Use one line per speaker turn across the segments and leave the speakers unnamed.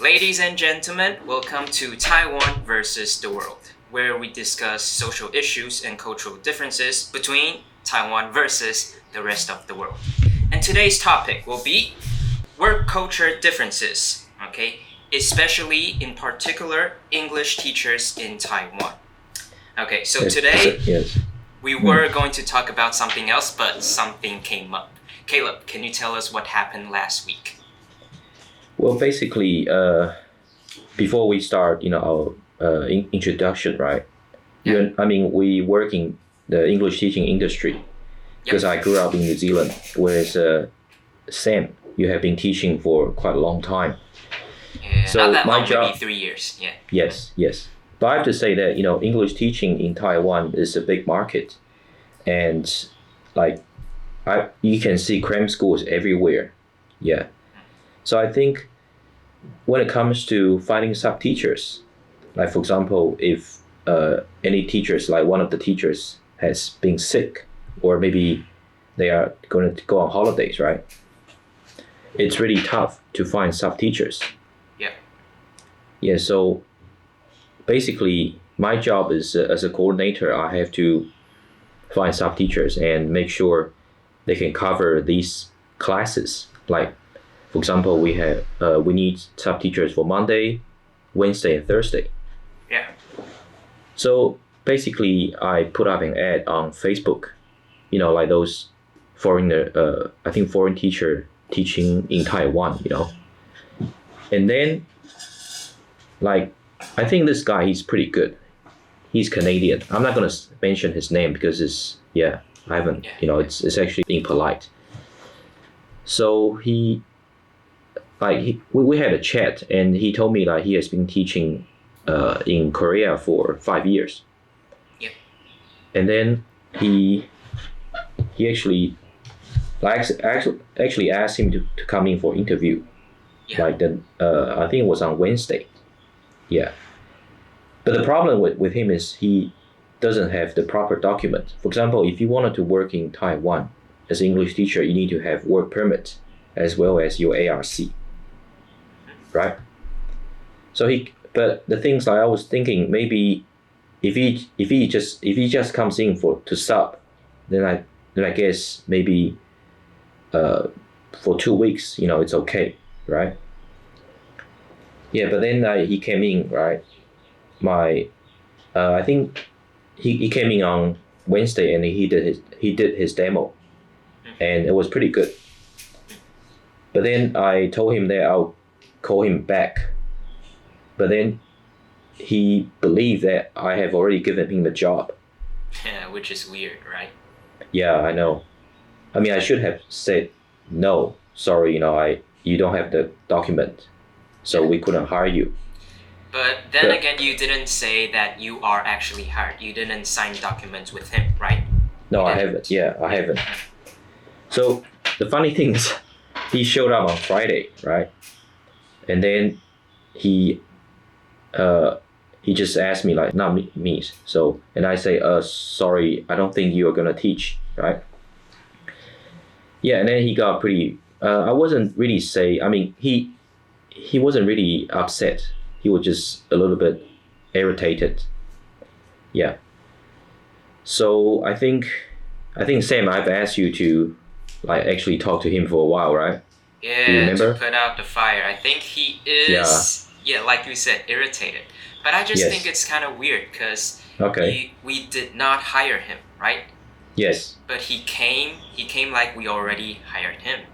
Ladies and gentlemen, welcome to Taiwan versus the world, where we discuss social issues and cultural differences between Taiwan versus the rest of the world. And today's topic will be work culture differences, okay? Especially in particular English teachers in Taiwan. Okay, so today we were going to talk about something else, but something came up. Caleb, can you tell us what happened last week?
Well, basically, before we start, our introduction, right?
Yeah.
We work in the English teaching industry because I grew up in New Zealand, whereas Sam, you have been teaching for quite a long time.
Yeah, so not that long, maybe 3 years. Yeah.
Yes. But I have to say that English teaching in Taiwan is a big market, and you can see cram schools everywhere. Yeah. So I think when it comes to finding sub teachers, like for example, if any teachers, like one of the teachers has been sick, or maybe they are going to go on holidays, right? It's really tough to find sub teachers. Yeah. So basically, my job is as a coordinator, I have to find sub teachers and make sure they can cover these classes. Like, for example, we need sub teachers for Monday, Wednesday, and Thursday.
Yeah.
So basically, I put up an ad on Facebook, like those foreigner, I think foreign teacher teaching in Taiwan, And then, I think this guy, he's pretty good. He's Canadian. I'm not gonna mention his name because I haven't, it's actually impolite. So we had a chat, and he told me that he has been teaching in Korea for 5 years.
Yep.
And then he actually actually asked him to come in for interview.
Yeah.
I think it was on Wednesday. Yeah. But the problem with him is he doesn't have the proper document. For example, if you wanted to work in Taiwan as an English teacher, you need to have work permit as well as your ARC. Right? But the things I was thinking, maybe if he just comes in to sub, then I guess maybe for 2 weeks, it's okay, right? Yeah, but then he came in, right? I think he came in on Wednesday, and he did his demo, and it was pretty good. But then I told him that I'll call him back, but then he believed that I have already given him a job.
Yeah, which is weird, right?
Yeah, I know. I mean, I should have said no. Sorry, you don't have the document, so we couldn't hire you.
But then again, you didn't say that you are actually hired. You didn't sign documents with him, right?
No, I haven't. Yeah, I haven't. So the funny thing is, he showed up on Friday, right? And then he just asked me, like, not me. So, and I say, sorry, I don't think you are gonna teach, right? Yeah, and then he got pretty. I wasn't really he wasn't really upset. He was just a little bit irritated. Yeah. So I think Sam, I've asked you to actually talk to him for a while, right?
Yeah,
do you remember?
To put out the fire. I think he is, like you said, irritated. But I just think it's kind of weird because we did not hire him, right?
Yes.
But he came like we already hired him.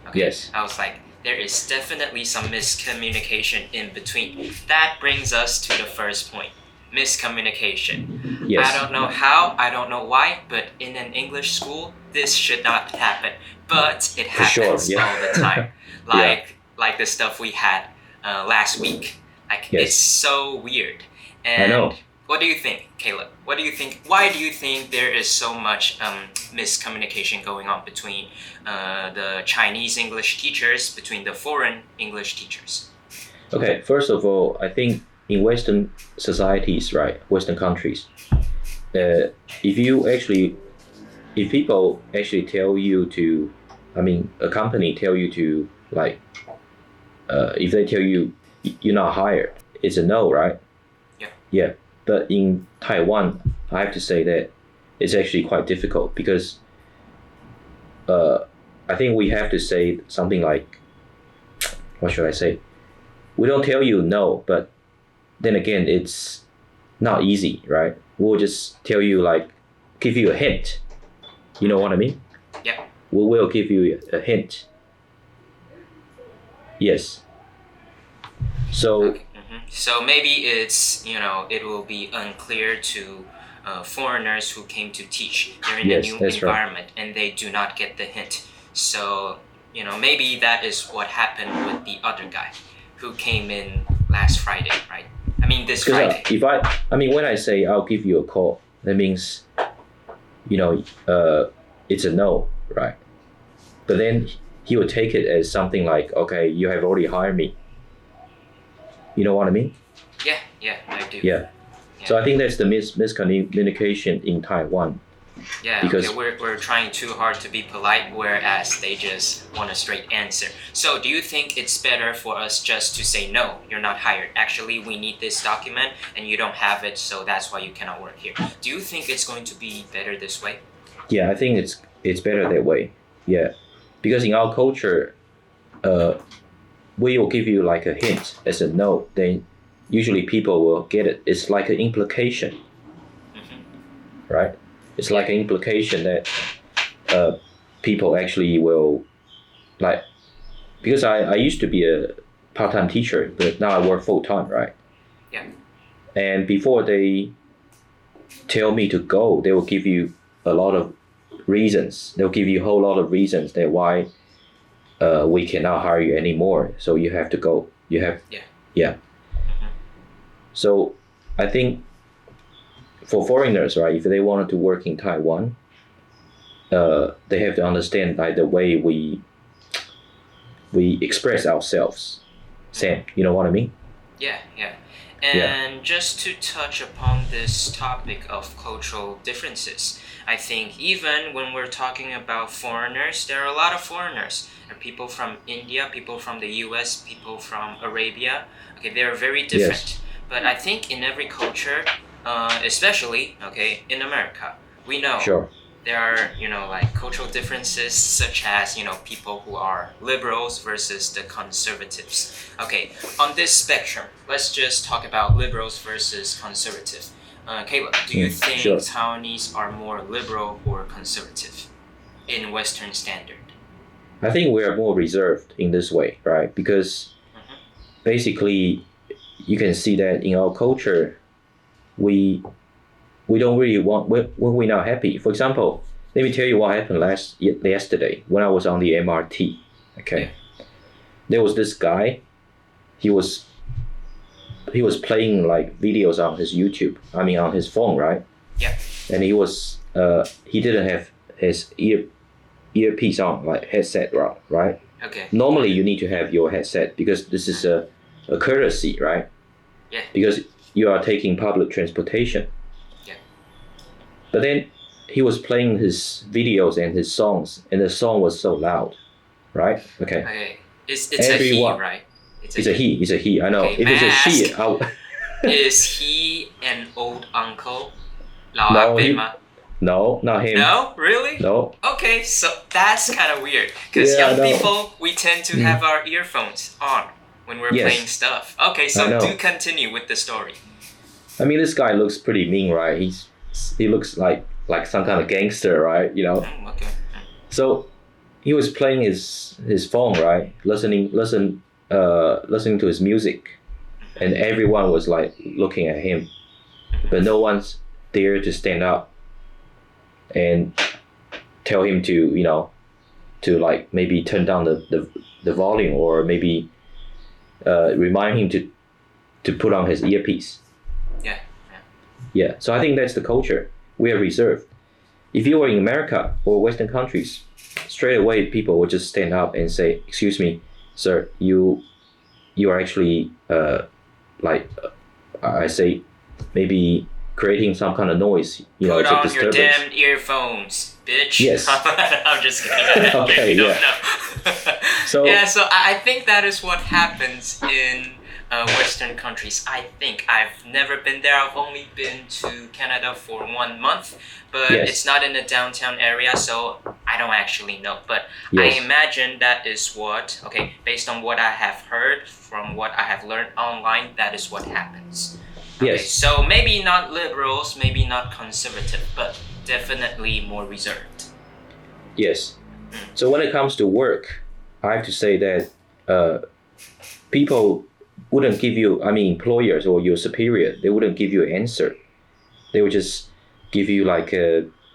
Okay?
Yes.
I was like, there is definitely some miscommunication in between. That brings us to the first point. Miscommunication.
Yes.
I don't know how, I don't know why, but in an English school, this should not happen. But it happens all the time. Like the stuff we had last week. It's so weird. And
I know.
What do you think, Caleb? What do you think? Why do you think there is so much miscommunication going on between the Chinese English teachers, between the foreign English teachers?
Okay, first of all, I think in Western societies, right, Western countries, if people actually tell you to, a company tell you to, if they tell you you're not hired. It's a no, right?
Yeah.
Yeah. But in Taiwan, I have to say that it's actually quite difficult because I think we have to say something like, what should I say? We don't tell you no, but then again, it's not easy, right? We'll just tell you, like, give you a hint. You know what I mean?
Yeah.
We will give you a hint. Yes. So,
Okay. So maybe it's, it will be unclear to foreigners who came to teach. They're in a
yes,
new
that's right.
environment and they do not get the hint. So, maybe that is what happened with the other guy who came in last Friday, right? I mean, this Friday.
When I say I'll give you a call, that means, it's a no, right? But then he would take it as something like, okay, you have already hired me. You know what I mean?
Yeah, I do.
Yeah. So I think that's the miscommunication in Taiwan.
Yeah,
because
okay, we're trying too hard to be polite, whereas they just want a straight answer. So do you think it's better for us just to say, no, you're not hired. Actually, we need this document and you don't have it, so that's why you cannot work here. Do you think it's going to be better this way?
Yeah, I think it's better that way. Yeah. Because in our culture, we will give you like a hint as a no, then usually people will get it. It's like an implication, right? It's like an implication that people actually will, like, because I used to be a part-time teacher, but now I work full-time, right?
Yeah.
And before they tell me to go, they will give you a lot of reasons. They'll give you a whole lot of reasons that why we cannot hire you anymore. So you have to go. Yeah. So I think for foreigners, right, if they wanted to work in Taiwan, they have to understand like the way we express ourselves. Sam, you know what I mean?
Yeah. And just to touch upon this topic of cultural differences, I think even when we're talking about foreigners, there are a lot of foreigners. There are people from India, people from the US, people from Arabia. Okay, they're very different.
Yes.
But I think in every culture, especially, in America, we know
Sure.
there are, like cultural differences such as, people who are liberals versus the conservatives. Okay, on this spectrum, let's just talk about liberals versus conservative. Caleb, do you think
sure.
Taiwanese are more liberal or conservative in Western standard?
I think we are more reserved in this way, right? Because basically, you can see that in our culture, we don't really want when we're not happy. For example, let me tell you what happened yesterday when I was on the MRT. Okay, there was this guy. He was playing like videos on his YouTube. I mean, on his phone, right?
Yeah.
And he was he didn't have his earpiece on, like headset, right?
Okay.
Normally, you need to have your headset because this is a courtesy, right?
Yeah.
Because you are taking public transportation. But then he was playing his videos and his songs, and the song was so loud, right? Okay.
It's a he, right?
It's a he. It's a he. I know.
Okay,
if it's a she,
is he an old uncle?
No, not him.
No, really?
No.
Okay, so that's kind of weird because young people, we tend to have our earphones on when we're playing stuff. Okay, so do continue with the story.
I mean, this guy looks pretty mean, right? He looks like some kind of gangster, right? You know.
Okay.
So he was playing his phone, right? Listening to his music, and everyone was like looking at him, but no one's dared to stand up and tell him to like maybe turn down the volume or maybe remind him to put on his earpiece. Yeah, so I think that's the culture. We are reserved. If you were in America or Western countries, straight away people would just stand up and say, "Excuse me, sir, you are actually I say maybe creating some kind of noise.
Put
It's a
on your
disturbance.
damn earphones, bitch.
Yes.
I'm just kidding.
Okay,
You don't
yeah.
know.
So
Yeah, so I think that is what happens in Western countries. I think I've never been there. I've only been to Canada for 1 month, but
Yes.
it's not in the downtown area, so I don't actually know. But
Yes.
I imagine that is what, okay, based on what I have heard from what I have learned online, that is what happens. Okay,
Yes.
so maybe not liberals, maybe not conservative, but definitely more reserved.
Yes. So when it comes to work, I have to say that people wouldn't give you, employers or your superior, they wouldn't give you an answer. They would just give you like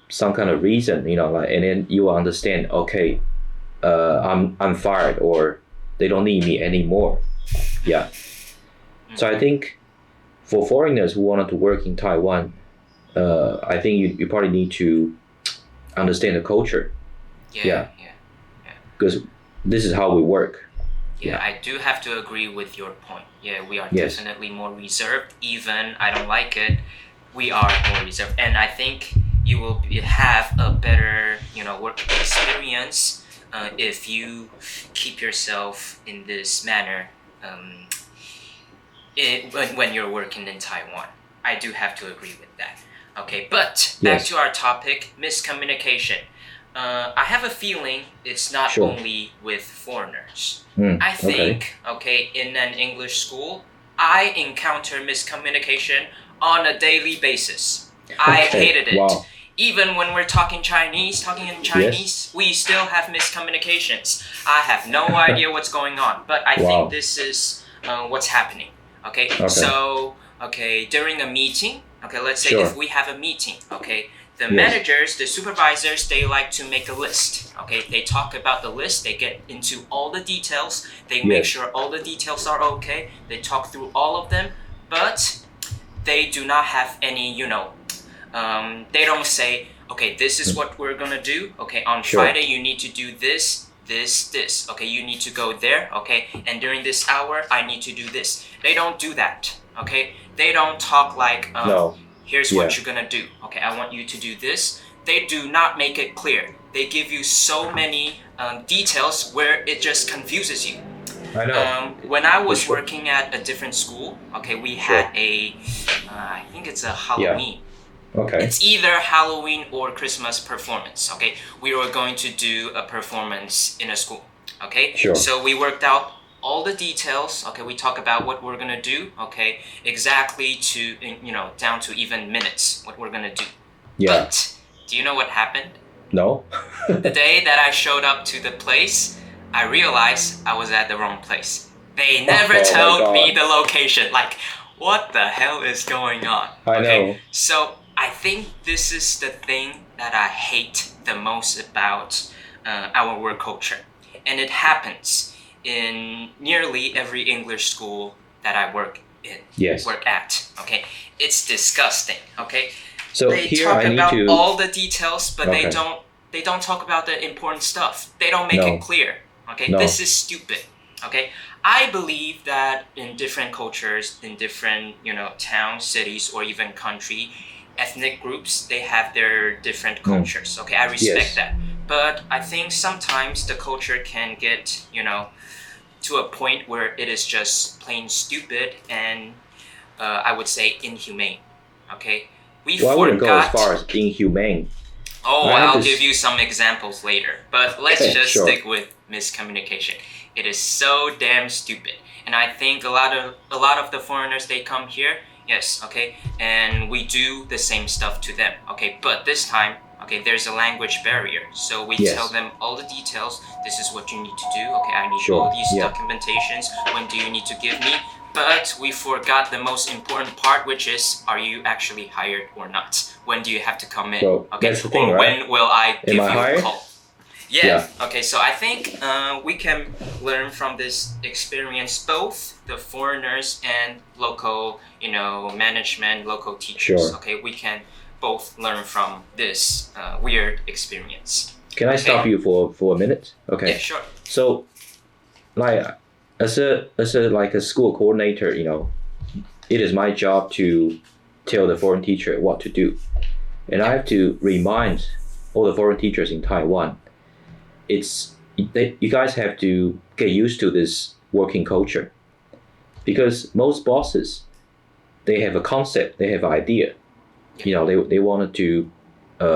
some kind of reason, and then you will understand, okay, I'm fired, or they don't need me anymore. Yeah. So I think for foreigners who wanted to work in Taiwan, I think you probably need to understand the culture. Yeah. Because this is how we work.
Yeah, I do have to agree with your point. Yeah, we are
Yes.
definitely more reserved. Even I don't like it, we are more reserved. And I think you will have a better, work experience if you keep yourself in this manner when you're working in Taiwan. I do have to agree with that. Okay, but back
Yes.
to our topic, miscommunication. I have a feeling it's not
Sure.
only with foreigners.
Mm,
I think, okay, in an English school, I encounter miscommunication on a daily basis. I
Okay,
hated it.
wow.
Even when we're talking in Chinese, we still have miscommunications. I have no idea what's going on, but I
Wow.
think this is what's happening. Okay, so, during a meeting, let's say
Sure.
if we have a meeting, the
Yes.
managers, the supervisors, they like to make a list. Okay, they talk about the list, they get into all the details, they make
Yes.
sure all the details are okay, they talk through all of them, but they do not have any, they don't say, okay, this is what we're gonna do. Okay, on
Sure.
Friday you need to do this. Okay, you need to go there. Okay, and during this hour I need to do this. They don't do that. Okay, they don't talk like,
No.
here's
Yeah.
what you're gonna do. Okay, I want you to do this. They do not make it clear. They give you so many details where it just confuses you.
I know.
When I was
sure.
working at a different school, okay, we had I think it's a Halloween.
Okay.
It's either Halloween or Christmas performance. Okay, we were going to do a performance in a school. Okay,
Sure.
so we worked out all the details. Okay, we talk about what we're gonna do. Okay, exactly to down to even minutes what we're gonna do.
Yeah.
But do you know what happened?
No.
The day that I showed up to the place, I realized I was at the wrong place. They never
Oh my
told me
God.
the location. Like, what the hell is going on?
I know.
So I think this is the thing that I hate the most about our work culture. And it happens in nearly every English school that I work
Yes.
at. Okay, it's disgusting. Okay,
So
they
here
talk
I need
about
to.
all the details, but
Okay.
they don't talk about the important stuff. They don't make
No.
it clear. Okay,
No.
this is stupid. Okay, I believe that in different cultures, in different towns, cities, or even country, ethnic groups, they have their different cultures. Okay, I respect
Yes.
that. But I think sometimes the culture can get, to a point where it is just plain stupid and I would say inhumane. Okay, we
Well, I wouldn't go as
forgot.
far as inhumane.
Oh,
I have
I'll
to
give you some examples later. But let's
Okay,
just
sure.
stick with miscommunication. It is so damn stupid. And I think a lot of the foreigners, they come here, yes, okay, and we do the same stuff to them. Okay, but this time, okay, there's a language barrier. So we
Yes.
tell them all the details. This is what you need to do. Okay, I need
Sure,
all these
yeah.
documentations. When do you need to give me? But we forgot the most important part, which is, are you actually hired or not? When do you have to come in?
Well,
Okay,
that's the thing,
or
right?
when will I give
Am I
you
hired?
a call? Yeah. Okay, so I think we can learn from this experience, both the foreigners and local, management, local teachers.
Sure.
Okay, we can both learn from this weird experience.
Can I stop you for a minute? Okay.
Yeah, sure.
So, like, as a like a school coordinator, it is my job to tell the foreign teacher what to do. And I have to remind all the foreign teachers in Taiwan, you guys have to get used to this working culture, because most bosses, they have a concept, they have an idea. They wanted to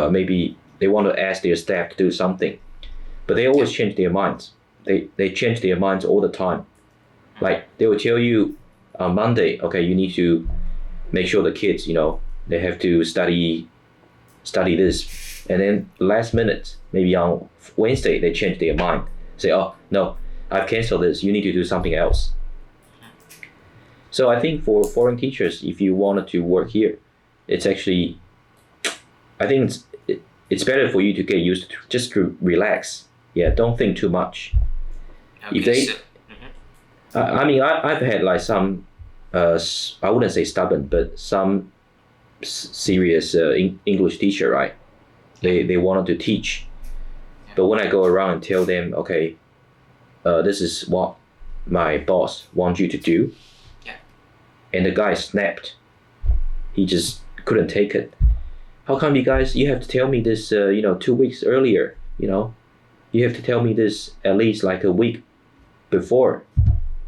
maybe they want to ask their staff to do something, but they always change their minds. They change their minds all the time. Like they will tell you on Monday, okay, you need to make sure the kids, they have to study this, and then last minute, maybe on Wednesday, they change their mind, say, oh no, I've canceled this, you need to do something else. So I think for foreign teachers, if you wanted to work here, it's actually, I think it's better for you to get used to just to relax. Yeah, don't think too much.
Okay,
I've had like some, I wouldn't say stubborn, but some serious English teacher, right? They wanted to teach, but when I go around and tell them, okay, this is what my boss wants you to do, and the guy snapped. He just couldn't take it. How come you have to tell me this 2 weeks earlier? You have to tell me this at least like a week before.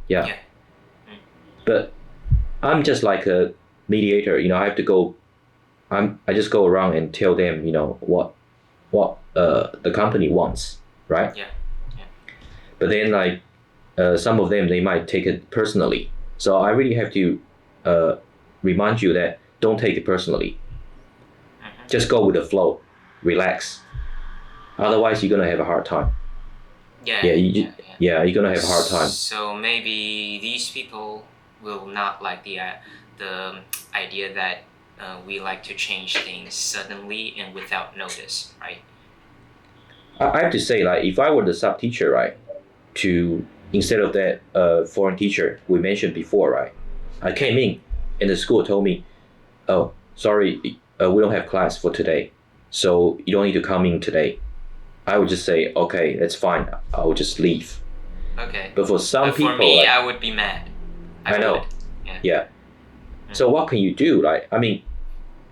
Yeah. But I'm just like a mediator. I have to go. I just go around and tell them, what the company wants, right?
Yeah.
But then like some of them, they might take it personally. So I really have to remind you that don't take it personally. Just go with the flow, relax. Otherwise, you're gonna have a hard time. You're gonna have a hard time.
So maybe these people will not like the idea that we like to change things suddenly and without notice, right?
I have to say, like, if I were the sub teacher, right, instead of that foreign teacher we mentioned before, right, I came in and the school told me, oh, sorry, we don't have class for today, so you don't need to come in today. I would just say, okay, that's fine. I will just leave.
Okay.
But for some people,
for me, I would be mad.
I know. Yeah. So what can you do? Like,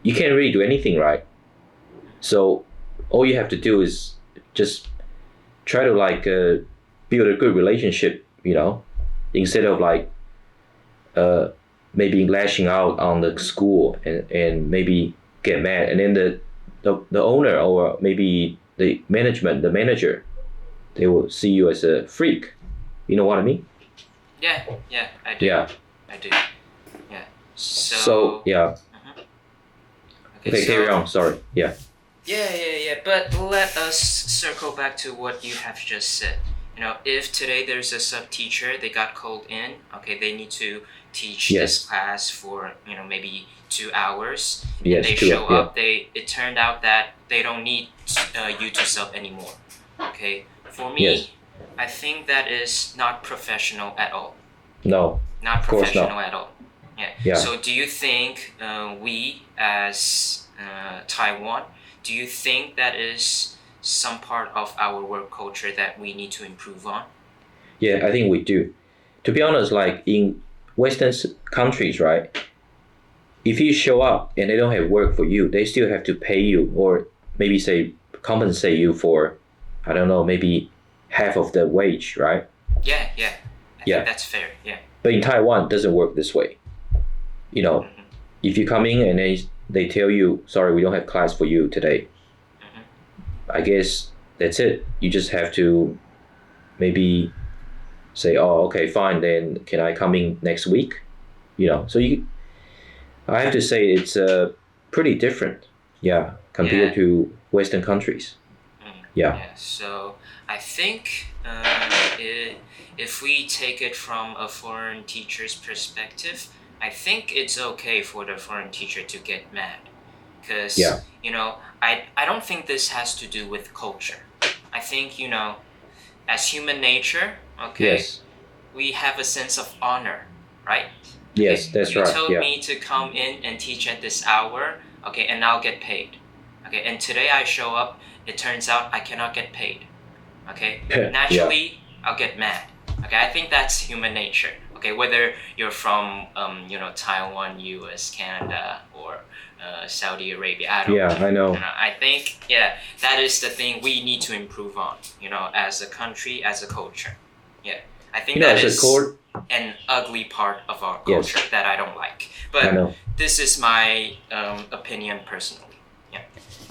you can't really do anything, right? So all you have to do is just try to like build a good relationship, instead of like maybe lashing out on the school and maybe get mad, and then the owner or maybe the manager, they will see you as a freak. You know what I mean?
Yeah, I do.
Yeah.
I do. Yeah.
So yeah. Okay, carry on. Sorry. Yeah.
Yeah. But let us circle back to what you have just said. If today there's a sub teacher, they got called in. Okay, they need to teach this class for maybe 2 hours.
Yes,
they show up. It turned out that they don't need you to sub anymore. Okay, for me, I think that is not professional at all.
No.
Not professional at all.
Yeah.
So do you think we as Taiwan, do you think that is some part of our work culture that we need to improve on?
Yeah, I think we do. To be honest, like in Western countries, right? If you show up and they don't have work for you, they still have to pay you, or maybe say compensate you for, I don't know, maybe half of the wage, right?
Yeah. I think that's fair. Yeah.
But in Taiwan, it doesn't work this way. If you come in and they tell you, sorry, we don't have class for you today, I guess that's it. You just have to maybe say, oh, okay, fine, then can I come in next week? So I have to say it's pretty different, compared to Western countries. Yeah.
So I think if we take it from a foreign teacher's perspective, I think it's okay for the foreign teacher to get mad. Because, I don't think this has to do with culture. I think, as human nature, okay, we have a sense of honor, right?
Yes, that's right.
You told me to come in and teach at this hour, okay, and I'll get paid. Okay, and today I show up, it turns out I cannot get paid. Okay, naturally, I'll get mad. Okay, I think that's human nature. Okay, whether you're from Taiwan, U.S., Canada, or Saudi Arabia. I don't
Yeah,
know.
I know.
I think that is the thing we need to improve on. As a country, as a culture. Yeah, I think that
as a
is
core,
an ugly part of our
yes,
culture that I don't like.
I
But
know.
this is my opinion personally. Yeah.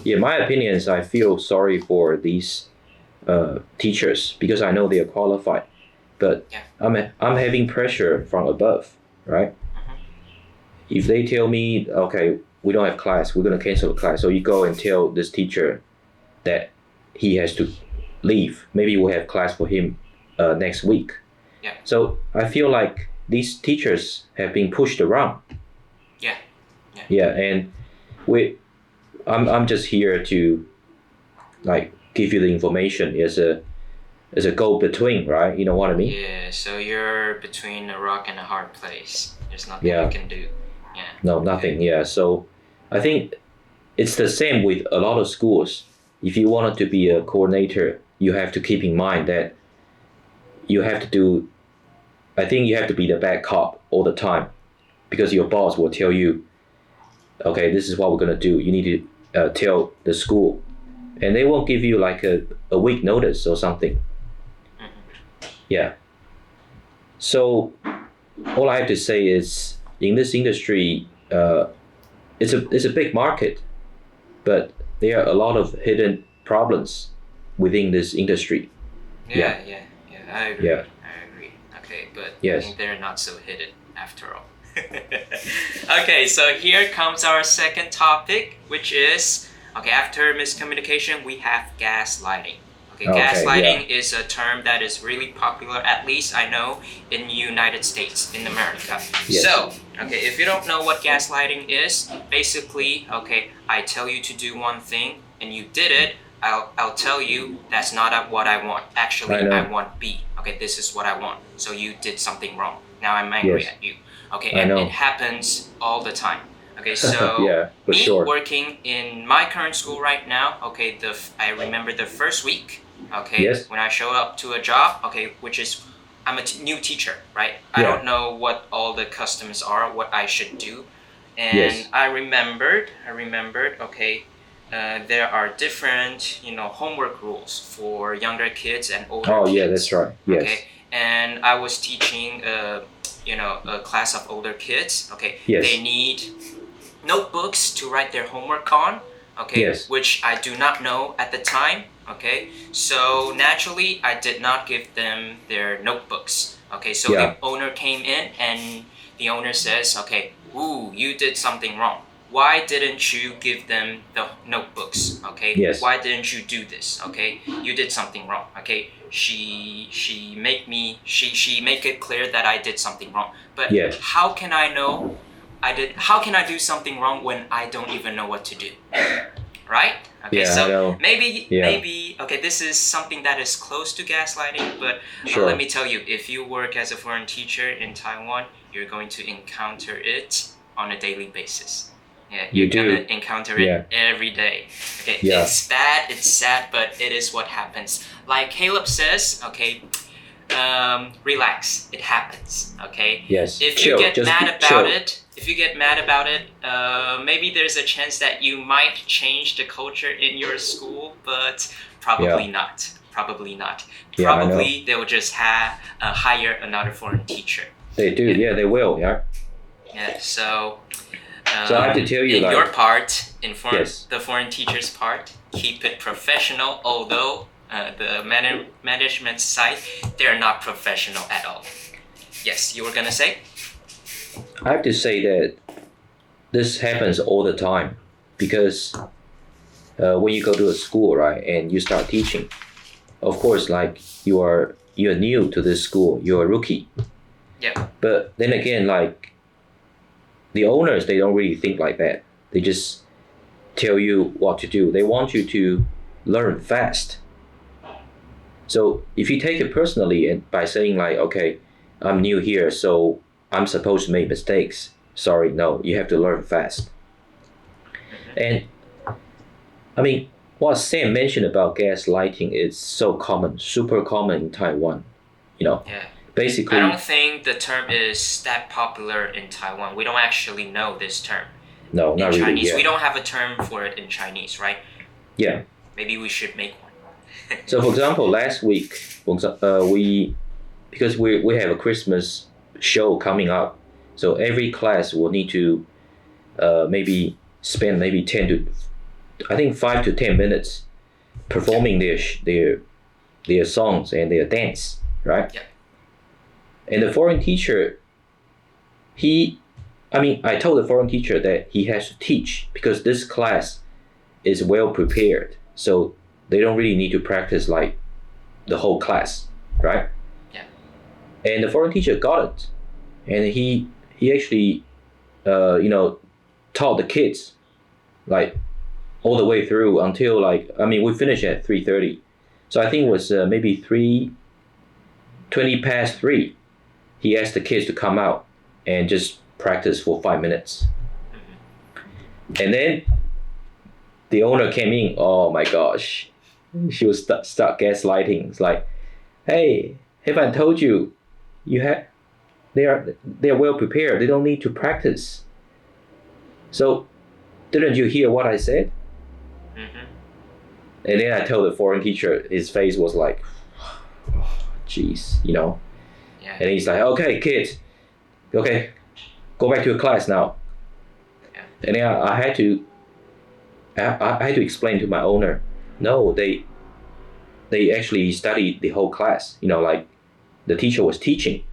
Yeah, my opinion is I feel sorry for these teachers because I know they are qualified, but
Yeah.
I'm having pressure from above, right?
Mhm.
If they tell me, okay, we don't have class, we're gonna cancel the class, so you go and tell this teacher that he has to leave. Maybe we'll have class for him next week.
Yeah.
So I feel like these teachers have been pushed around.
Yeah.
Yeah, and I'm just here to like give you the information as a go between, right? You know what I mean?
Yeah, so you're between a rock and a hard place. There's nothing
Yeah.
you can do. Yeah.
No, nothing. Yeah. So I think it's the same with a lot of schools. If you wanted to be a coordinator, you have to keep in mind that you have to do. I think you have to be the bad cop all the time, because your boss will tell you, okay, this is what we're gonna do. You need to tell the school, and they won't give you like a week notice or something.
Mhm.
Yeah. So all I have to say is, in this industry, it's a big market, but there are a lot of hidden problems within this industry.
Yeah. I agree.
Yeah.
I agree. Okay, but I
Yes.
think they're not so hidden after all. Okay, so here comes our second topic, which is after miscommunication, we have gaslighting. Okay,
Okay,
gaslighting is a term that is really popular, at least I know, in the United States, in America.
Yes.
So, if you don't know what gaslighting is, basically, I tell you to do one thing and you did it, I'll tell you that's not what I want. Actually,
I know.
I want B. Okay, this is what I want. So you did something wrong. Now I'm angry
Yes.
at you. Okay,
I
and
know.
it happens all the time. Okay, so
Yeah, for
me
sure.
working in my current school right now, I remember the first week,
Yes.
when I show up to a job, which is I'm a new teacher, right? I
Yeah.
don't know what all the customs are, what I should do, and
Yes.
I remembered, there are different, homework rules for younger kids and older
Oh
kids.
yeah, that's right. Yes.
Okay, and I was teaching a class of older kids. Okay,
Yes.
they need notebooks to write their homework on. Okay,
Yes.
which I do not know at the time. Okay, so naturally I did not give them their notebooks. Okay, so
Yeah.
the owner came in and the owner says, ooh, you did something wrong. Why didn't you give them the notebooks? Okay,
Yes.
why didn't you do this? Okay, you did something wrong. Okay, she make it clear that I did something wrong. But
Yes.
how can I know how can I do something wrong when I don't even know what to do? Right? Okay,
Yeah,
so
I know.
maybe this is something that is close to gaslighting, but
Sure.
let me tell you, if you work as a foreign teacher in Taiwan, you're going to encounter it on a daily basis. Yeah,
You
you're gonna
do.
encounter it
Yeah.
every day. Okay,
Yeah.
it's bad, it's sad, but it is what happens. Like Caleb says, relax, it happens. Okay.
Yes.
If
Chill.
you get
Just
mad
be
about
chill.
it, maybe there's a chance that you might change the culture in your school, but probably not. Probably not.
Yeah, I know.
Probably they will just hire another foreign teacher.
They do. Yeah, they will. Yeah.
Yeah. So.
So I have to tell you,
in
like,
your part, in
Yes.
the foreign teacher's part, keep it professional. Although the management side, they're not professional at all. Yes, you were gonna say.
I have to say that this happens all the time because when you go to a school, right, and you start teaching, of course, like you're new to this school, you're a rookie.
Yeah.
But then again, like the owners, they don't really think like that. They just tell you what to do. They want you to learn fast. So if you take it personally and by saying like, okay, I'm new here, so I'm supposed to make mistakes. Sorry, no, you have to learn fast. And I mean, what Sam mentioned about gaslighting is so common, super common in Taiwan. You know,
Yeah.
Basically,
I don't think the term is that popular in Taiwan. We don't actually know this term
no,
in
not really.
Chinese.
Yeah.
We don't have a term for it in Chinese, right?
Yeah.
Maybe we should make one.
So, for example, last week, we because we have a Christmas show coming up, so every class will need to maybe spend maybe 5 to 10 minutes performing their songs and their dance, right?
Yeah.
And the foreign teacher, I told the foreign teacher that he has to teach because this class is well prepared, so they don't really need to practice like the whole class, right?
Yeah.
And the foreign teacher got it, and he actually, taught the kids like all the way through until we finished at 3:30, so I think it was maybe 3:20 past 3. He asked the kids to come out and just practice for 5 minutes, and then the owner came in. Oh my gosh, she was start gaslighting. It's like, hey, haven't I told you, they're well prepared. They don't need to practice. So, didn't you hear what I said? And then I told the foreign teacher, his face was like, jeez,
Yeah.
And he's like, okay, kids, okay, go back to your class now.
Yeah.
And then I had to explain to my owner, no, they actually studied the whole class. Like the teacher was teaching.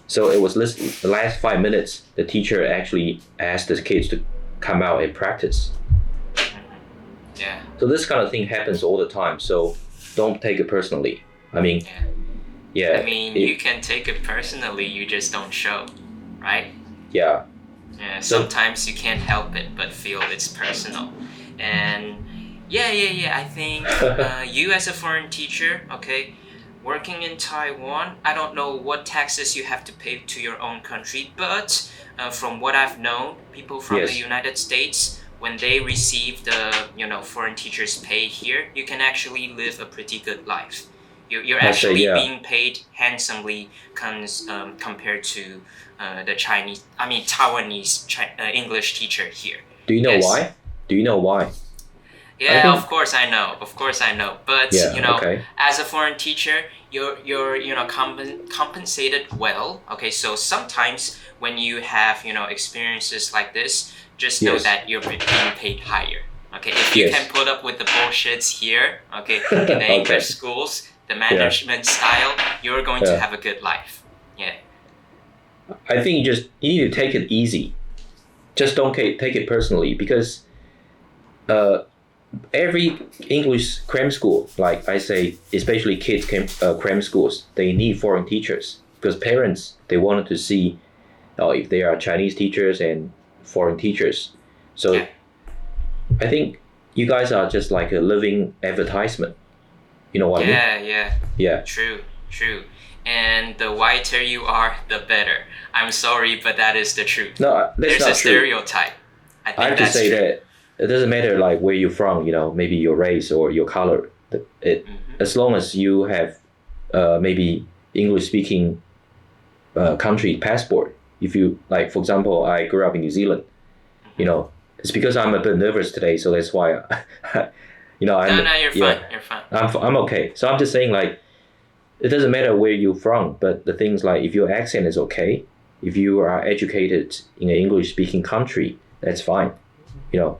So it was the last 5 minutes, the teacher actually asked the kids to come out and practice.
Yeah.
So this kind of thing happens all the time. So don't take it personally. Yeah.
You can take it personally, you just don't show, right?
Yeah.
Yeah. Sometimes you can't help it but feel it's personal. And I think you as a foreign teacher, okay, working in Taiwan, I don't know what taxes you have to pay to your own country, but from what I've known, people from
Yes.
the United States, when they receive the foreign teachers' pay here, you can actually live a pretty good life. You're actually being paid handsomely compared to the Taiwanese English teacher here.
Do you know why?
Yeah, of course I know. But
okay.
as a foreign teacher, you're compensated well. Okay, so sometimes when you have experiences like this, just know
Yes.
that you're being paid higher. Okay, if you can put up with the bullshits here, okay, in the English schools, the management style, you're going to have a good life. Yeah.
I think you need to take it easy. Just don't take it personally, because every English cram school, like I say, especially kids cram schools, they need foreign teachers because parents, they wanted to see if there are Chinese teachers and foreign teachers. So I think you guys are just like a living advertisement. You know what I mean? Yeah.
True. And the whiter you are, the better. I'm sorry, but that is the truth.
No, that's
There's
not
a
true.
stereotype.
I have to say that it doesn't matter like where you're from, maybe your race or your color. As long as you have maybe English speaking country passport. If you like, for example, I grew up in New Zealand. It's because I'm a bit nervous today, so that's why. No,
you're fine. You're fine.
I'm okay. So I'm just saying, like, it doesn't matter where you're from, but the things like if your accent is okay, if you are educated in an English-speaking country, that's fine.
Yeah.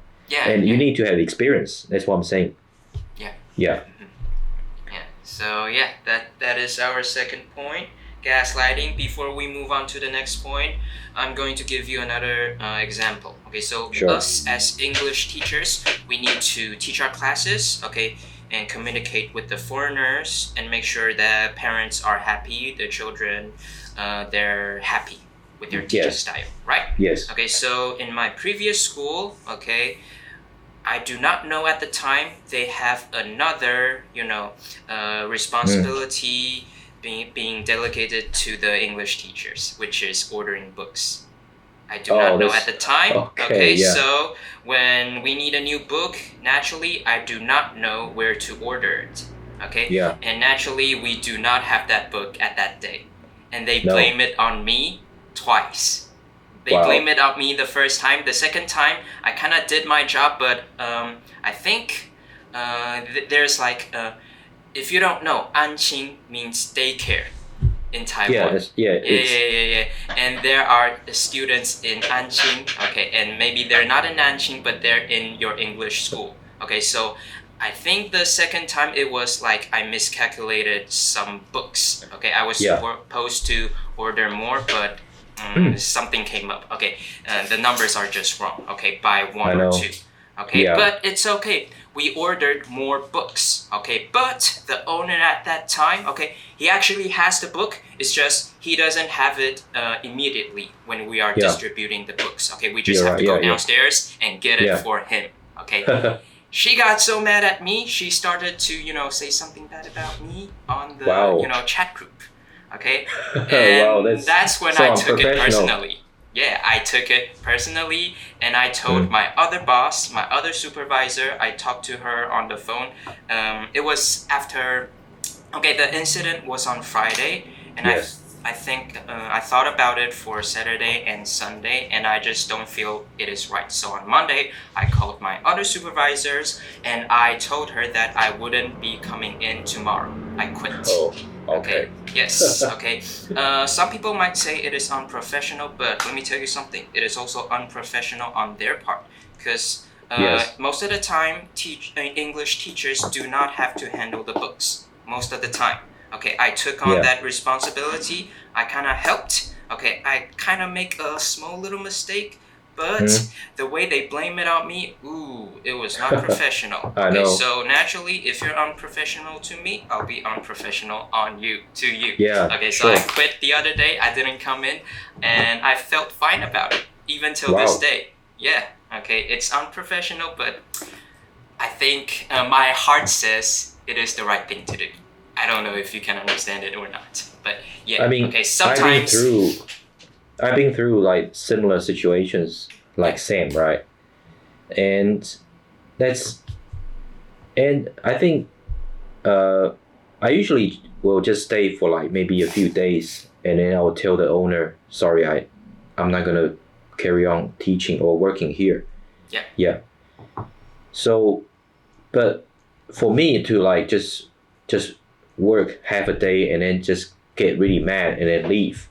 And you need to have experience. That's what I'm saying.
Yeah.
Yeah.
Yeah. So that is our second point, gaslighting. Before we move on to the next point, I'm going to give you another example. Okay, so us as English teachers, we need to teach our classes, okay, and communicate with the foreigners and make sure that parents are happy, the children, they're happy with their teaching style, right?
Yes.
Okay, so in my previous school, okay, I do not know at the time they have another, responsibility being delegated to the English teachers, which is ordering books. I do not know at the time. Okay, so when we need a new book, naturally, I do not know where to order it. Okay.
Yeah.
And naturally, we do not have that book at that day, and they
No.
blame it on me twice. They
Wow.
blame it on me the first time. The second time, I kind of did my job, but I think there's like if you don't know, 安亲 means daycare in Taiwan.
Yeah.
And there are students in Anqing, okay, and maybe they're not in Anqing, but they're in your English school. Okay, so I think the second time it was like I miscalculated some books. Okay, I was supposed to order more, but something came up. Okay, the numbers are just wrong. Okay, by one or two. Okay, but it's okay. We ordered more books. Okay, but the owner at that time, okay, he actually has the book. It's just he doesn't have it immediately when we are distributing the books. Okay, we just have to go downstairs and get it for him. Okay. She got so mad at me, she started to, say something bad about me on the, chat group. Okay? And that's when I took it personally. Yeah, I took it personally, and I told my other boss, my other supervisor, I talked to her on the phone. It was after, the incident was on Friday, and I think I thought about it for Saturday and Sunday, and I just don't feel it is right. So on Monday, I called my other supervisors, and I told her that I wouldn't be coming in tomorrow. I quit.
Oh, okay.
Yes, okay. Some people might say it is unprofessional, but let me tell you something. It is also unprofessional on their part, because most of the time, English teachers do not have to handle the books. Most of the time. Okay, I took on that responsibility. I kind of helped. Okay, I kind of make a small little mistake, but the way they blame it on me, it was not professional.
I know.
So naturally, if you're unprofessional to me, I'll be unprofessional to you.
Yeah.
Okay, so I quit the other day. I didn't come in, and I felt fine about it, even till this day. Yeah. Okay, it's unprofessional, but I think my heart says it is the right thing to do. I don't know if you can understand it or not, but yeah.
I mean,
okay, sometimes
I've been through like similar situations like Sam, right? And I think I usually will just stay for like maybe a few days, and then I will tell the owner, sorry, I'm not gonna carry on teaching or working here. Yeah. So, but for me to like just work half a day and then just get really mad and then leave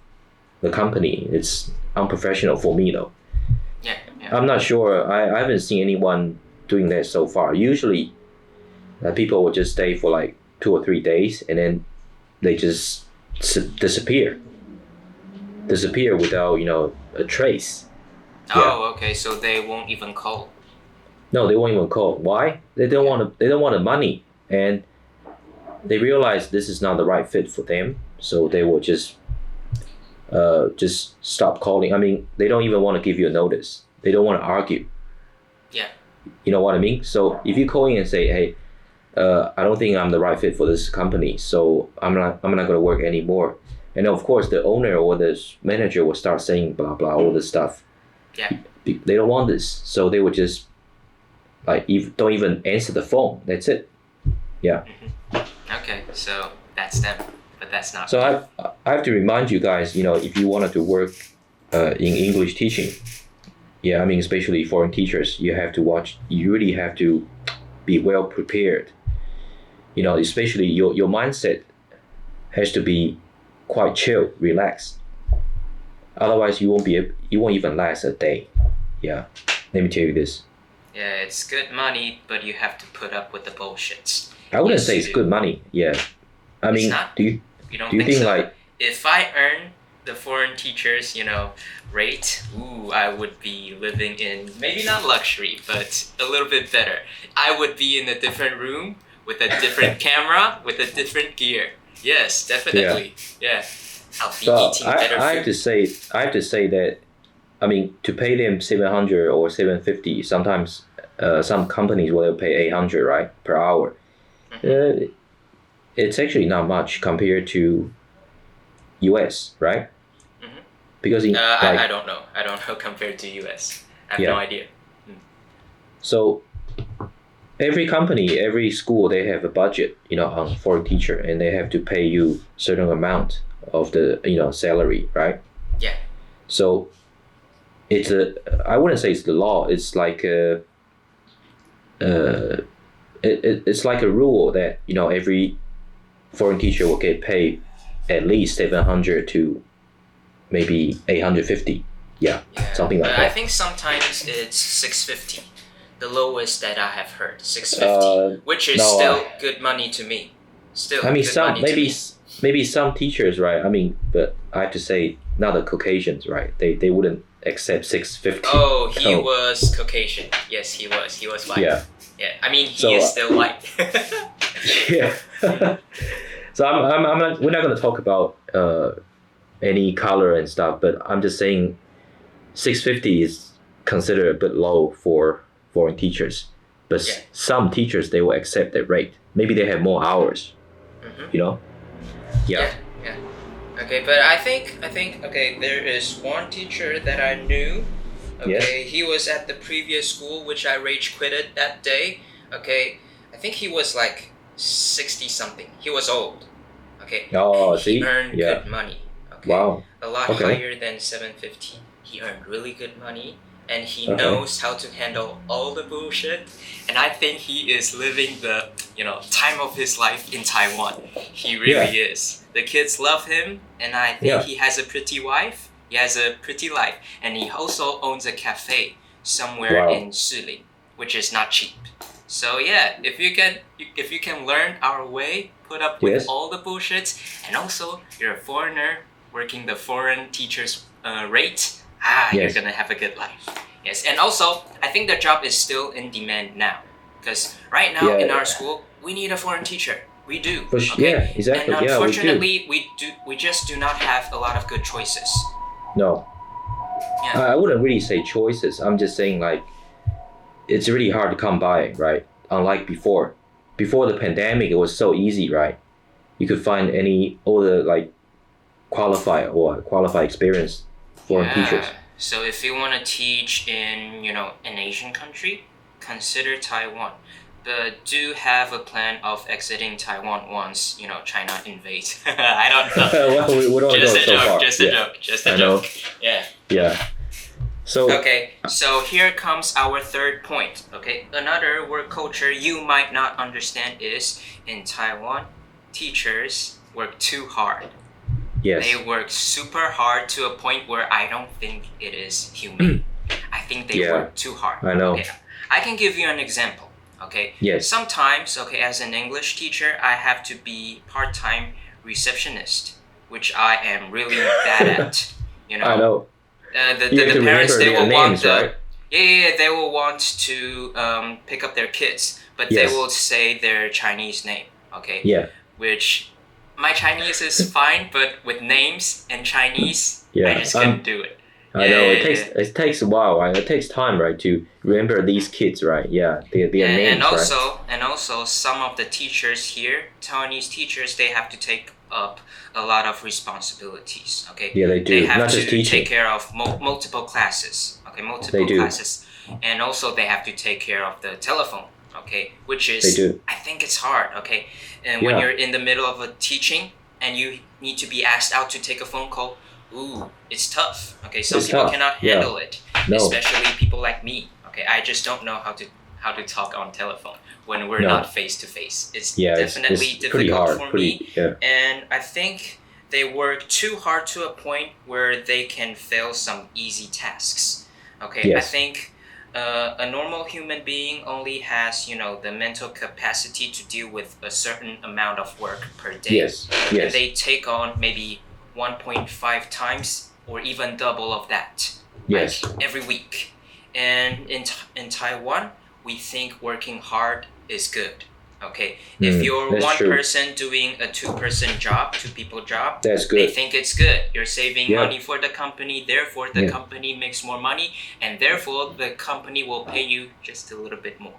the company, it's unprofessional for me though.
Yeah.
I'm not sure. I haven't seen anyone doing that so far. Usually, people will just stay for like 2 or 3 days and then they just disappear without a trace.
Oh, okay. So they won't even call.
No, they won't even call. Why? They don't want the money, and they realize this is not the right fit for them, so they will just stop calling. I mean, they don't even want to give you a notice. They don't want to argue.
Yeah.
You know what I mean? So if you call in and say, hey, I don't think I'm the right fit for this company, so I'm not going to work anymore. And of course, the owner or the manager will start saying blah blah all this stuff.
Yeah.
They don't want this, so they would just don't even answer the phone. That's it. Yeah.
Okay, so that's them, but that's not.
So I have to remind you guys, if you wanted to work in English teaching, I mean, especially foreign teachers, you really have to be well prepared. Especially your mindset has to be quite chill, relaxed. Otherwise, you won't even last a day. Yeah, let me tell you this.
Yeah, it's good money, but you have to put up with the bullshits.
I wouldn't say it's good money. Yeah, I mean, do you think
so?
like
if I earn the foreign teachers, rate, I would be living in maybe not luxury, but a little bit better. I would be in a different room with a different camera, with a different gear. Yes, definitely. Yeah. I'll be eating better food.
I have to say that, I mean, to pay them 700 or 750, sometimes some companies will pay 800, right, per hour. It's actually not much compared to US, right? Because
I don't know. I don't know compared to US. I have no idea.
So, every company, every school, they have a budget, on foreign teacher, and they have to pay you certain amount of the, salary, right?
Yeah.
So I wouldn't say it's the law. It's like it's like a rule that every foreign teacher will get paid at least 700 to maybe 850. Yeah, something like that.
I think sometimes it's 650. The lowest that I have heard, 650, which is still good money to me. Still,
I mean,
good money
maybe some teachers, right? I mean, but I have to say, not the Caucasians, right? They wouldn't accept 650.
Oh, he was Caucasian. Yes, he was. He was white.
Yeah.
Yeah. I mean, he is still white.
Yeah. So I'm not. We're not going to talk about any color and stuff, but I'm just saying, 650 is considered a bit low for foreign teachers. But some teachers, they will accept that rate. Maybe they have more hours. Yeah.
Yeah. Okay, but I think okay, there is one teacher that I knew. Okay, he was at the previous school which I rage quitted that day. Okay, I think he was like 60 something. He was old. Okay.
Oh,
and he earned good money. Okay.
Wow.
A lot higher than 750. He earned really good money, and he knows how to handle all the bullshit. And I think he is living the time of his life in Taiwan. He really is. The kids love him, and I think he has a pretty wife. He has a pretty life, and he also owns a cafe somewhere in Shilin, which is not cheap. So yeah, if you can learn our way, put up with all the bullshit, and also you're a foreigner working the foreign teacher's rate, you're gonna have a good life. Yes, and also I think the job is still in demand now, because right now in our school we need a foreign teacher. We do.
Yeah, exactly.
And unfortunately, we just do not have a lot of good choices.
No.
Yeah.
I wouldn't really say choices. I'm just saying, like, it's really hard to come by, right? Unlike before. Before the pandemic, it was so easy, right? You could find all the like qualified experience foreign teachers.
So if you want to teach in an Asian country, consider Taiwan. But do have a plan of exiting Taiwan once China invades. I don't know.
Well, we don't
just
go
a
so
joke.
far.
Just a joke. Yeah.
Yeah. So
okay, so here comes our third point. Okay, another work culture you might not understand is in Taiwan, teachers work too hard.
Yes.
They work super hard to a point where I don't think it is humane. I think they work too hard.
I know.
Okay. I can give you an example. Okay.
Yes.
Sometimes, as an English teacher, I have to be part-time receptionist, which I am really bad at.
I know.
The parents, they will want
right?
they will want to pick up their kids, but they will say their Chinese name. Okay.
Yeah.
Which my Chinese is fine, but with names and Chinese, I just can't do it.
I know it takes a while, right? It takes time, right, to remember these kids, right? Yeah, their names,
and also some of the teachers here, Taiwanese teachers, they have to take up a lot of responsibilities. Okay.
Yeah, they do.
They have
Not
to
just teaching.
take care of multiple classes. Okay, multiple classes, and also they have to take care of the telephone. Okay, which is I think it's hard. Okay, and when you're in the middle of a teaching and you need to be asked out to take a phone call. Ooh, it's tough. Okay, some people cannot handle it, especially people like me. Okay, I just don't know how to talk on telephone when we're not face to face. It's definitely difficult for me, and I think they work too hard to a point where they can fail some easy tasks. Okay, I think a normal human being only has the mental capacity to deal with a certain amount of work per day.
Yes.
And they take on maybe 1.5 times or even double of that every week. And in Taiwan, we think working hard is good. Okay, if you're one person doing a two-person job, two-people job,
that's good.
They think it's good. You're saving money for the company, therefore the company makes more money, and therefore the company will pay you just a little bit more.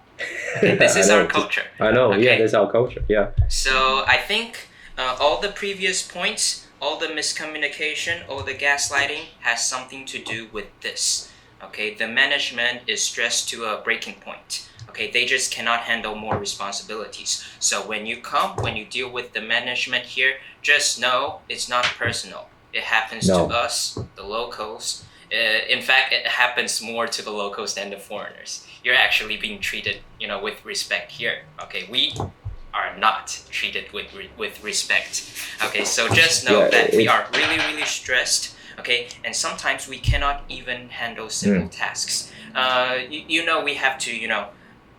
Okay, this is our culture.
I know, that's our culture,
So I think all the previous points, all the miscommunication, all the gaslighting has something to do with this. Okay, the management is stressed to a breaking point. Okay, they just cannot handle more responsibilities. So when you deal with the management here, just know it's not personal. It happens to
No.
us, the locals. In fact, it happens more to the locals than the foreigners. You're actually being treated, with respect here. Okay, we are not treated with respect. Okay, so just know that we are really, really stressed. Okay, and sometimes we cannot even handle simple tasks. We have to,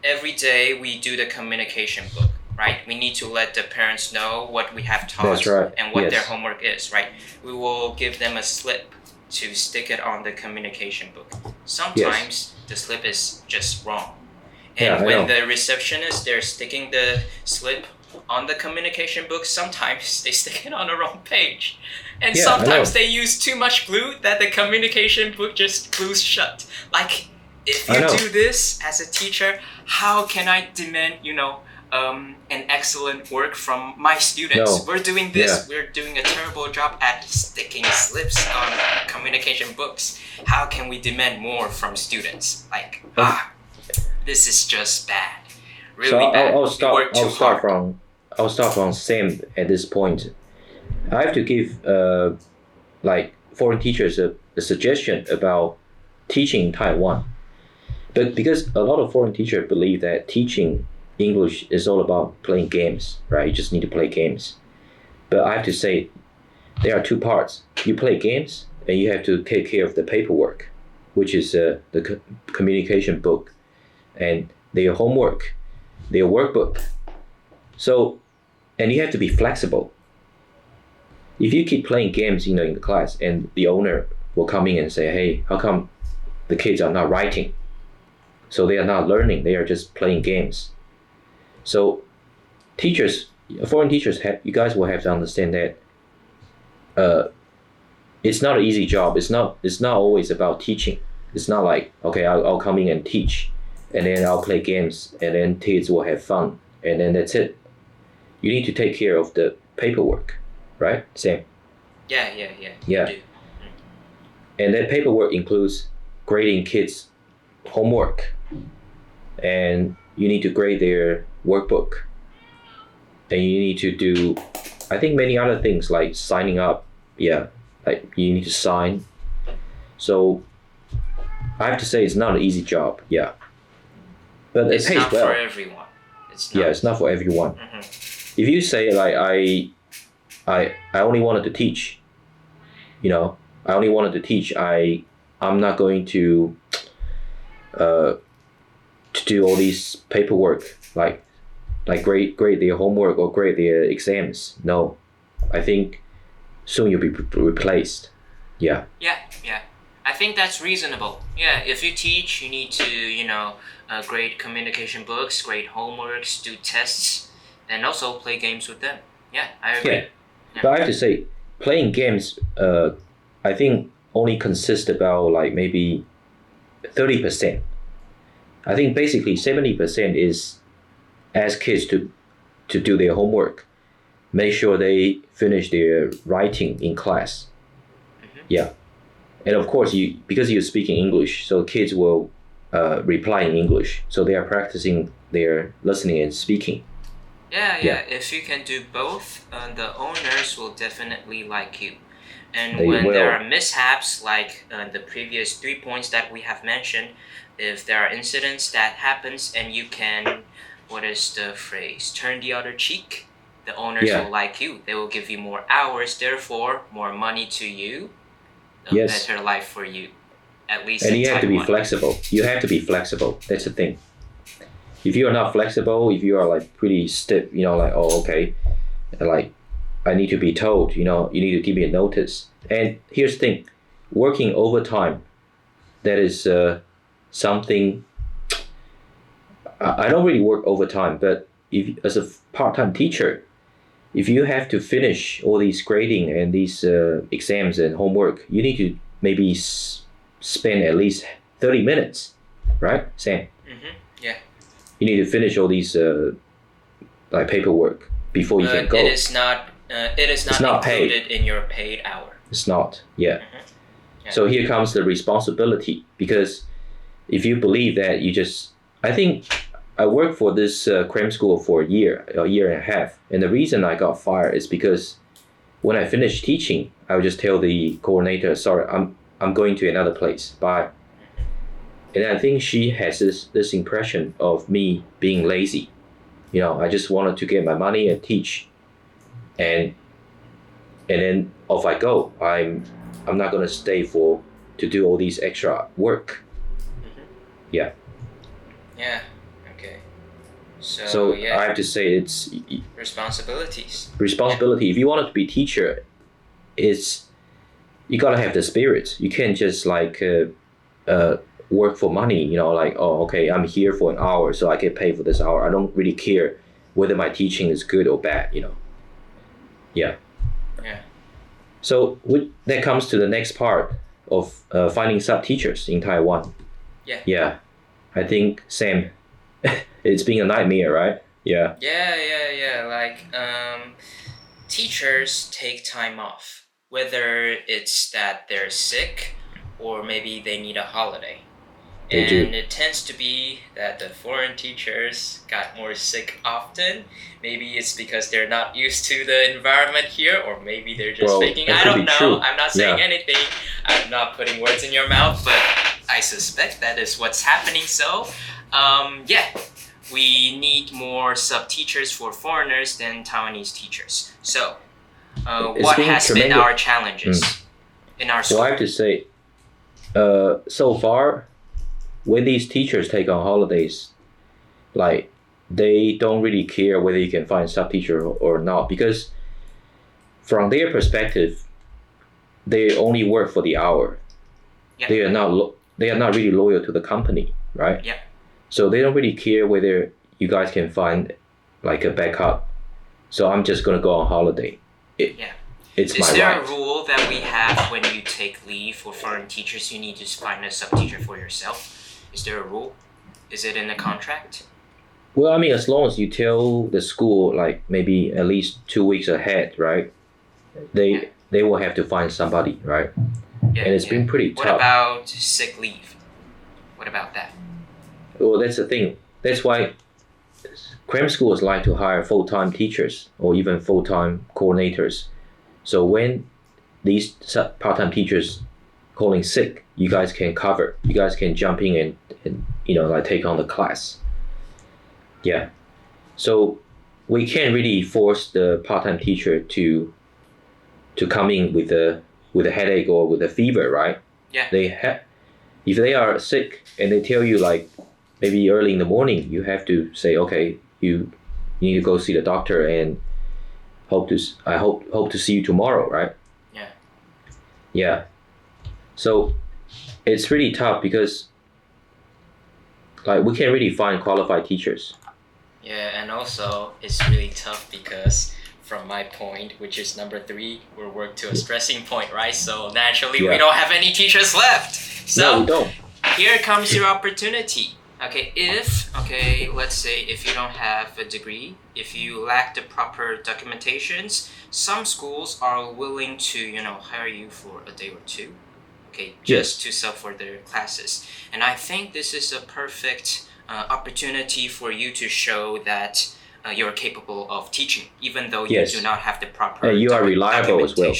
every day we do the communication book, right? We need to let the parents know what we have taught.
That's right.
And what their homework is, right? We will give them a slip to stick it on the communication book. Sometimes the slip is just wrong. And when the receptionist, they're sticking the slip on the communication book, sometimes they stick it on the wrong page. And sometimes they use too much glue that the communication book just glues shut. Like, if you do this as a teacher, how can I demand, an excellent work from my students?
No.
We're doing this. We're doing a terrible job at sticking slips on communication books. How can we demand more from students? Like, this is just bad. Really bad.
I'll start from Sam at this point. I have to give foreign teachers a suggestion about teaching Taiwan. But because a lot of foreign teachers believe that teaching English is all about playing games, right? You just need to play games. But I have to say, there are two parts. You play games, and you have to take care of the paperwork, which is the communication book, and their homework, their workbook. So, and you have to be flexible. If you keep playing games, in the class, and the owner will come in and say, "Hey, how come the kids are not writing?" So they are not learning; they are just playing games. So, foreign teachers, you guys will have to understand that it's not an easy job. It's not always about teaching. It's not like, okay, I'll come in and teach, and then I'll play games, and then kids will have fun, and then that's it. You need to take care of the paperwork, right, Sam?
Yeah.
Yeah.
You do.
And that paperwork includes grading kids' homework, and you need to grade their workbook, and you need to do, I think, many other things like signing up. Yeah, like you need to sign. So I have to say it's not an easy job. Yeah, but it pays well.
It's not for everyone.
It's not for everyone. If you say like I only wanted to teach, I only wanted to teach. I'm not going to do all these paperwork like grade their homework or grade their exams. No, I think soon you'll be replaced. Yeah.
Yeah. I think that's reasonable. Yeah, if you teach, you need to, grade communication books, grade homeworks, do tests, and also play games with them. Yeah, I agree.
Yeah. But I have to say, playing games, I think only consists about like maybe 30%. I think basically 70% is ask kids to do their homework, make sure they finish their writing in class. Yeah. And of course, because you're speaking English, so kids will reply in English. So they are practicing their listening and speaking.
Yeah. If you can do both, the owners will definitely like you. And
They
when
will.
there are mishaps, like the previous 3 points that we have mentioned, if there are incidents that happens and you can, what is the phrase, turn the other cheek, the owners will like you. They will give you more hours, therefore more money to you, a better life for you, at least
And
in
you have to be
Taiwan.
flexible. You have to be flexible. That's the thing. If you are not flexible, if you are like pretty stiff, like, oh, okay, like I need to be told, you need to give me a notice. And here's the thing, working overtime, that is something, I don't really work overtime, but if as a part-time teacher, if you have to finish all these grading and these exams and homework, you need to maybe spend at least 30 minutes, right, Sam?
Yeah.
You need to finish all these like paperwork before you can go.
It is not included in your paid hour.
It's not, yeah.
Yeah.
So here comes the responsibility, because if you believe that I think I worked for this cram school for a year and a half, and the reason I got fired is because when I finished teaching, I would just tell the coordinator, "Sorry, I'm going to another place. Bye." And I think she has this impression of me being lazy. I just wanted to get my money and teach, and then off I go. I'm not gonna stay to do all these extra work. Yeah.
Yeah. Okay.
So
yeah.
I have to say it's
responsibilities.
Responsibility. If you want to be teacher, you gotta have the spirit. You can't just work for money. Okay, I'm here for an hour, so I get paid for this hour. I don't really care whether my teaching is good or bad. Yeah.
Yeah.
So that comes to the next part of finding sub teachers in Taiwan.
Yeah.
Yeah. I think Sam, it's been a nightmare, right? Yeah.
Yeah. Teachers take time off, whether it's that they're sick or maybe they need a holiday.
They do.
And it tends to be that the foreign teachers got more sick often. Maybe it's because they're not used to the environment here, or maybe they're just thinking, I don't know.
True.
I'm not saying anything. I'm not putting words in your mouth, but I suspect that is what's happening. So, we need more sub-teachers for foreigners than Taiwanese teachers. So, what has been our challenges in our school?
Well, I have to say, so far, when these teachers take on holidays, they don't really care whether you can find a sub-teacher or not, because from their perspective, they only work for the hour.
Yeah.
They are not really loyal to the company, right?
Yeah.
So they don't really care whether you guys can find a backup. So I'm just gonna go on holiday. It's my right.
Is there a rule that we have when you take leave for foreign teachers, you need to find a sub-teacher for yourself? Is there a rule? Is it in the contract?
Well, I mean, as long as you tell the school maybe at least 2 weeks ahead, right? They will have to find somebody, right?
Yeah,
and it's been pretty tough.
What about sick leave? What about that?
Well, that's the thing. That's why cram schools like to hire full-time teachers or even full-time coordinators. So when these part-time teachers calling sick, you guys can cover. You guys can jump in and take on the class. Yeah. So we can't really force the part-time teacher to come in with a headache or with a fever, right?
Yeah.
If they are sick and they tell you maybe early in the morning, you have to say, okay, you need to go see the doctor and hope to see you tomorrow, right?
Yeah.
Yeah. So it's really tough because we can't really find qualified teachers.
Yeah, and also it's really tough because from my point, which is number 3, we're worked to a stressing point, right? So naturally we don't have any teachers left. So
no, we don't.
Here comes your opportunity. Let's say if you don't have a degree, if you lack the proper documentations, some schools are willing to, hire you for a day or 2, just to sub for their classes. And I think this is a perfect opportunity for you to show that you're capable of teaching, even though you do not have the proper
and you are reliable as well.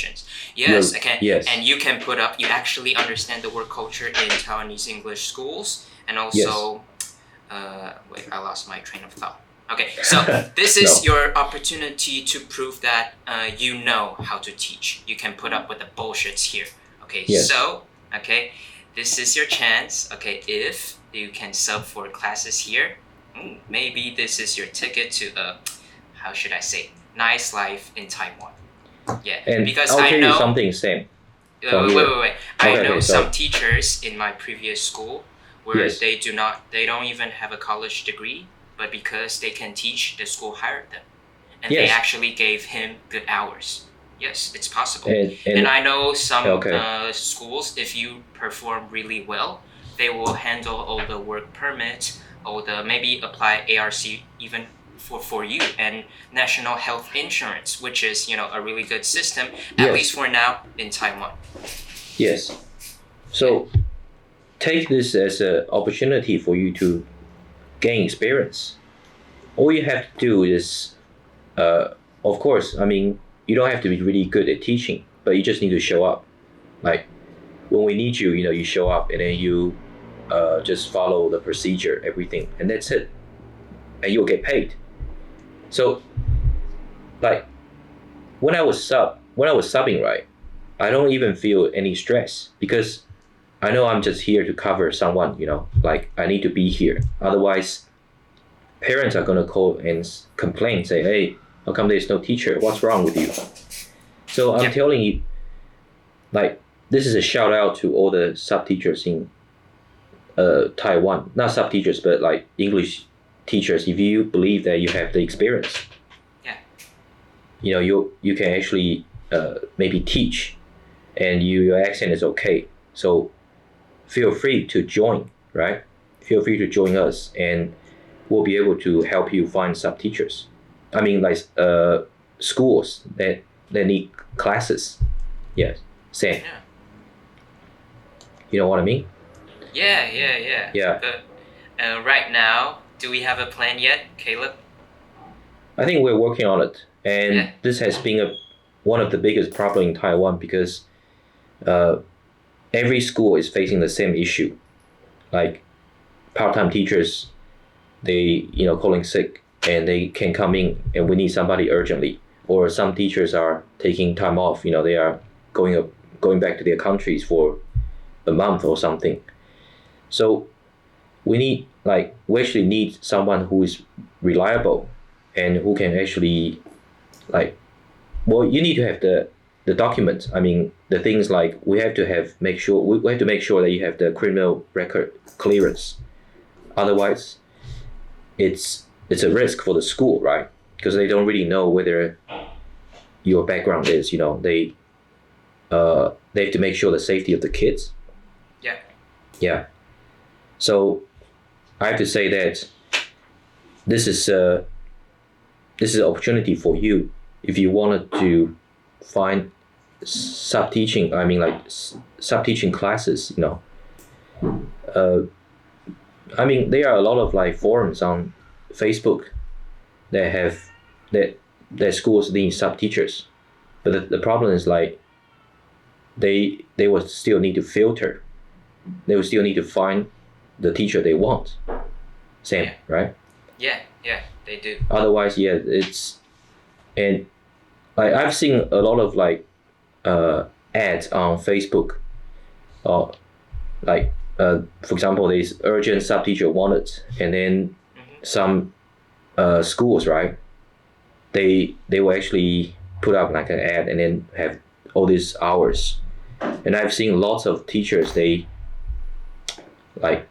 Yes, and you can you actually understand the work culture in Taiwanese English schools, and also, I lost my train of thought. Okay, so this is your opportunity to prove that you know how to teach. You can put up with the bullshits here. This is your chance. If you can sub for classes here, maybe this is your ticket to how should I say, nice life in Taiwan. Yeah,
and
because
I'll tell
you
something, Sam.
Wait. I know some teachers in my previous school where they don't even have a college degree, but because they can teach, the school hired them, and they actually gave him good hours. Yes, it's possible. And I know some schools, if you perform really well, they will handle all the work permit, maybe apply ARC even for you, and national health insurance, which is a really good system, at least for now in Taiwan.
Yes. So take this as an opportunity for you to gain experience. All you have to do is, of course, I mean, you don't have to be really good at teaching, but you just need to show up. Like when we need you, you show up and then you just follow the procedure, everything, and that's it. And you'll get paid. So, like when I was subbing, right, I don't even feel any stress because I know I'm just here to cover someone. Like I need to be here. Otherwise, parents are gonna call and complain, say, "Hey, how come there's no teacher? What's wrong with you?" So I'm telling you, like, this is a shout out to all the sub teachers in Taiwan. Not sub teachers, but like English teachers. If you believe that you have the experience, you can actually maybe teach, and your accent is okay. So feel free to join, right? Feel free to join us, and we'll be able to help you find sub teachers. I mean, like schools that need classes. Yes, Sam.
Yeah.
You know what I mean?
Yeah.
Yeah.
But right now, do we have a plan yet, Caleb?
I think we're working on it, and this has been one of the biggest problems in Taiwan because every school is facing the same issue. Like part-time teachers, they calling sick and they can come in and we need somebody urgently. Or some teachers are taking time off. They are going back to their countries for a month or something. So we actually need someone who is reliable and who can actually you need to have the documents. I mean, the things like we have to make sure that you have the criminal record clearance. Otherwise, it's a risk for the school, right? Because they don't really know whether your background is. They have to make sure the safety of the kids. Yeah. So I have to say that this is an opportunity for you if you wanted to find sub-teaching. I mean, like sub-teaching classes. I mean, there are a lot of like forums on Facebook that have that schools need sub-teachers, but the problem is like they will still need to filter. They will still need to find the teacher they want. Sam, right?
Yeah, they do.
Otherwise, and I've seen a lot of like ads on Facebook, for example, there's urgent sub teacher wanted, and then some schools, right? They will actually put up like an ad and then have all these hours, and I've seen lots of teachers, they like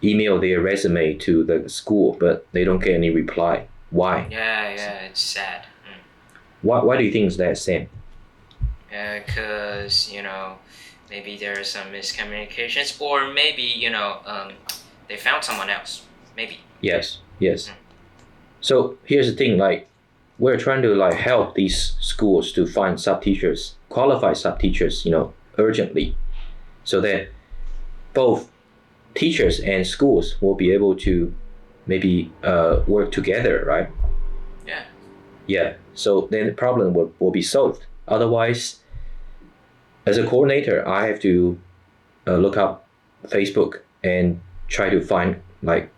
email their resume to the school, but they don't get any reply. Why?
Yeah, it's sad.
Why do you think is that, Sam?
Because maybe there are some miscommunications, or maybe they found someone else. Maybe.
Yes. So here's the thing, like we're trying to like help these schools to find sub teachers, qualified sub teachers, urgently, so that both teachers and schools will be able to maybe work together, right? Yeah. So then the problem will be solved. Otherwise, as a coordinator, I have to look up Facebook and try to find like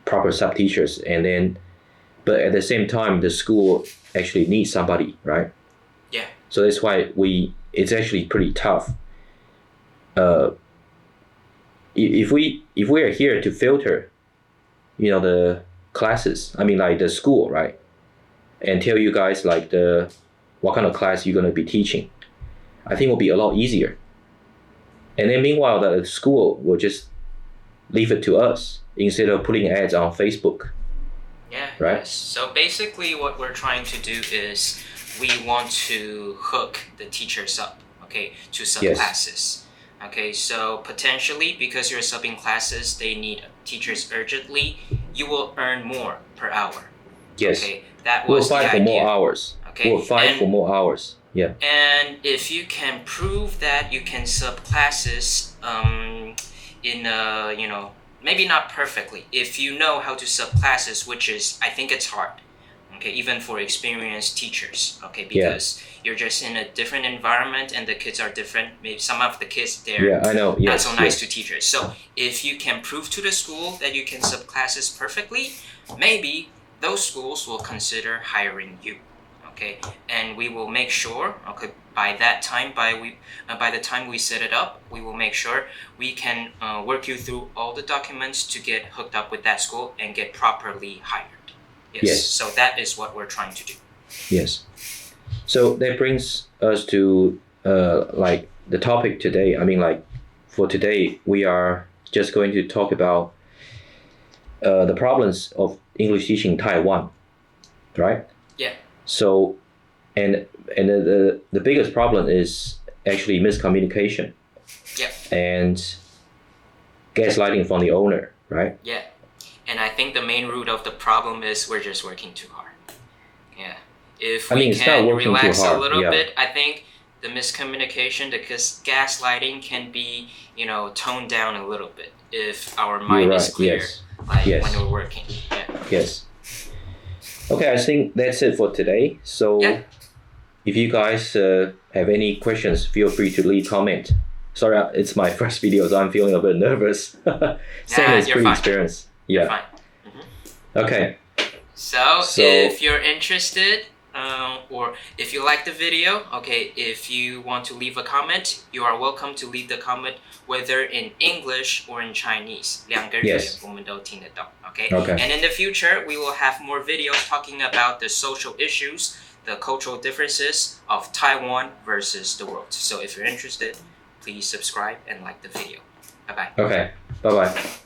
proper sub teachers, but at the same time, the school actually needs somebody, right?
Yeah.
So that's why it's actually pretty tough. If we are here to filter, the classes, I mean like the school, right, and tell you guys like what kind of class you're gonna be teaching, I think it will be a lot easier. And then meanwhile, the school will just leave it to us instead of putting ads on Facebook.
Yeah.
Right.
Yes. So basically, what we're trying to do is we want to hook the teachers up, to sub classes. Okay, so potentially, because you're subbing classes, they need teachers urgently, you will earn more per hour.
Yes.
Okay, that was
we'll fight
the
for
idea.
more hours.
Okay.
We'll fight for more hours. Yeah.
And if you can prove that you can sub classes in a maybe not perfectly. If you know how to sub classes, which is, I think it's hard. Okay, even for experienced teachers. Okay, because you're just in a different environment and the kids are different. Maybe some of the kids they're
I know.
not so nice to teachers. So if you can prove to the school that you can sub classes perfectly, maybe those schools will consider hiring you. Okay, and we will make sure. Okay, by that time, by the time we set it up, we will make sure we can work you through all the documents to get hooked up with that school and get properly hired. Yes. So that is what we're trying to do.
Yes. So that brings us to like the topic today. I mean, like for today, we are just going to talk about the problems of English teaching in Taiwan, right?
Yeah.
So, and the biggest problem is actually miscommunication.
Yeah.
And gaslighting from the owner, right?
Yeah. And I think the main root of the problem is we're just working too hard. Yeah. If we can relax a little bit, I think the miscommunication, because gaslighting can be, toned down a little bit if our mind is clear, when we're working. Yeah.
Yes. Okay, I think that's it for today. So if you guys have any questions, feel free to leave comment. Sorry, it's my first video, so I'm feeling a bit nervous. Same as pre-experience. Yeah.
You're fine. Mm-hmm.
Okay.
So if you're interested, or if you like the video, okay, if you want to leave a comment, you are welcome to leave the comment whether in English or in Chinese. 两个语言我们都听得到, okay? And in the future, we will have more videos talking about the social issues, the cultural differences of Taiwan versus the world. So if you're interested, please subscribe and like the video. Bye-bye.
Okay. Bye-bye.